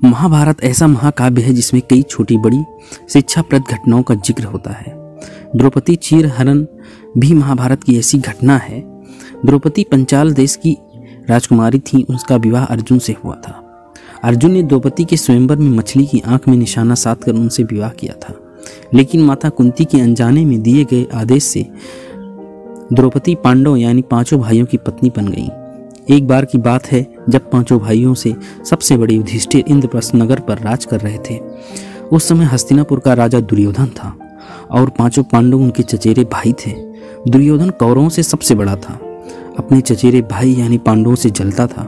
महाभारत ऐसा महाकाव्य है जिसमें कई छोटी बड़ी शिक्षाप्रद घटनाओं का जिक्र होता है। द्रौपदी चीरहरण भी महाभारत की ऐसी घटना है। द्रौपदी पंचाल देश की राजकुमारी थी। उसका विवाह अर्जुन से हुआ था। अर्जुन ने द्रौपदी के स्वयंवर में मछली की आंख में निशाना साधकर उनसे विवाह किया था, लेकिन माता कुंती के अनजाने में दिए गए आदेश से द्रौपदी पांडव यानी पांचों भाइयों की पत्नी बन गई। एक बार की बात है जब पांचों भाइयों से सबसे बड़े युधिष्ठिर इंद्रप्रस्थ नगर पर राज कर रहे थे। उस समय हस्तिनापुर का राजा दुर्योधन था और पांचों पांडव उनके चचेरे भाई थे। दुर्योधन कौरवों से सबसे बड़ा था, अपने चचेरे भाई यानी पांडवों से जलता था।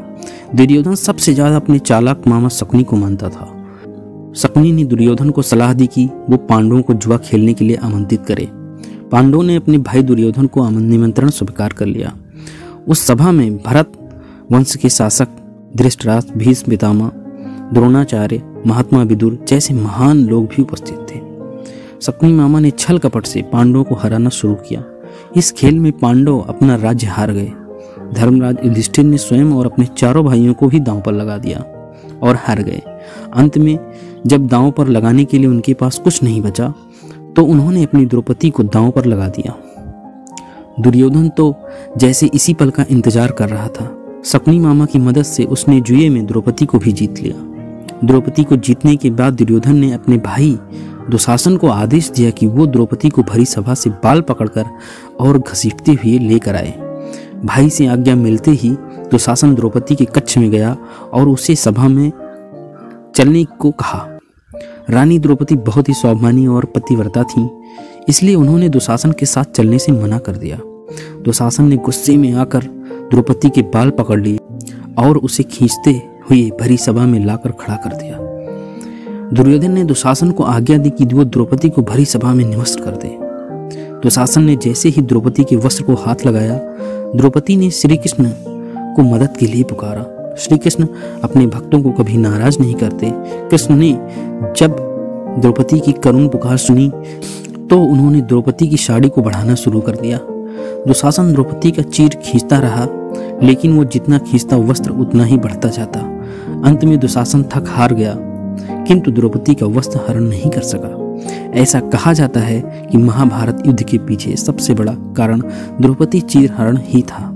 दुर्योधन सबसे ज्यादा अपने चालाक मामा शकुनी को मानता था। शकुनी ने दुर्योधन को सलाह दी कि वो पांडवों को जुआ खेलने के लिए आमंत्रित करे। पांडवों ने अपने भाई दुर्योधन को निमंत्रण स्वीकार कर लिया। उस सभा में भरत वंश के शासक धृतराष्ट्र, भीष्म पितामह, द्रोणाचार्य, महात्मा विदुर जैसे महान लोग भी उपस्थित थे। शकुनी मामा ने छल कपट से पांडवों को हराना शुरू किया। इस खेल में पांडव अपना राज्य हार गए। धर्मराज युधिष्ठिर ने स्वयं और अपने चारों भाइयों को भी दांव पर लगा दिया और हार गए। अंत में जब दांव पर लगाने के लिए उनके पास कुछ नहीं बचा तो उन्होंने अपनी द्रौपदी को दांव पर लगा दिया। दुर्योधन तो जैसे इसी पल का इंतजार कर रहा था। शकुनी मामा की मदद से उसने जुए में द्रौपदी को भी जीत लिया। द्रौपदी को जीतने के बाद दुर्योधन ने अपने भाई दुशासन को आदेश दिया कि वो द्रौपदी को भरी सभा से बाल पकड़कर और घसीटते हुए लेकर आए। भाई से आज्ञा मिलते ही दुशासन द्रौपदी के कक्ष में गया और उसे सभा में चलने को कहा। रानी द्रौपदी बहुत ही स्वाभिमानी और पतिव्रता थी, इसलिए उन्होंने दुशासन के साथ चलने से मना कर दिया। दुशासन ने गुस्से में आकर द्रौपदी के बाल पकड़ लिए और उसे खींचते हुए भरी सभा में लाकर खड़ा कर दिया। दुर्योधन ने दुशासन को आज्ञा दी कि वो द्रौपदी को भरी सभा में निवस्त कर दे। दुशासन ने जैसे ही द्रौपदी के वस्त्र को हाथ लगाया, द्रौपदी ने श्री कृष्ण को मदद के लिए पुकारा। श्री कृष्ण अपने भक्तों को कभी नाराज नहीं करते। कृष्ण ने जब द्रौपदी की करुण पुकार सुनी तो उन्होंने द्रौपदी की साड़ी को बढ़ाना शुरू कर दिया। दुशासन द्रौपदी का चीर खींचता रहा, लेकिन वो जितना खींचता वस्त्र उतना ही बढ़ता जाता। अंत में दुशासन थक हार गया, किंतु द्रौपदी का वस्त्र हरण नहीं कर सका। ऐसा कहा जाता है कि महाभारत युद्ध के पीछे सबसे बड़ा कारण द्रौपदी चीर हरण ही था।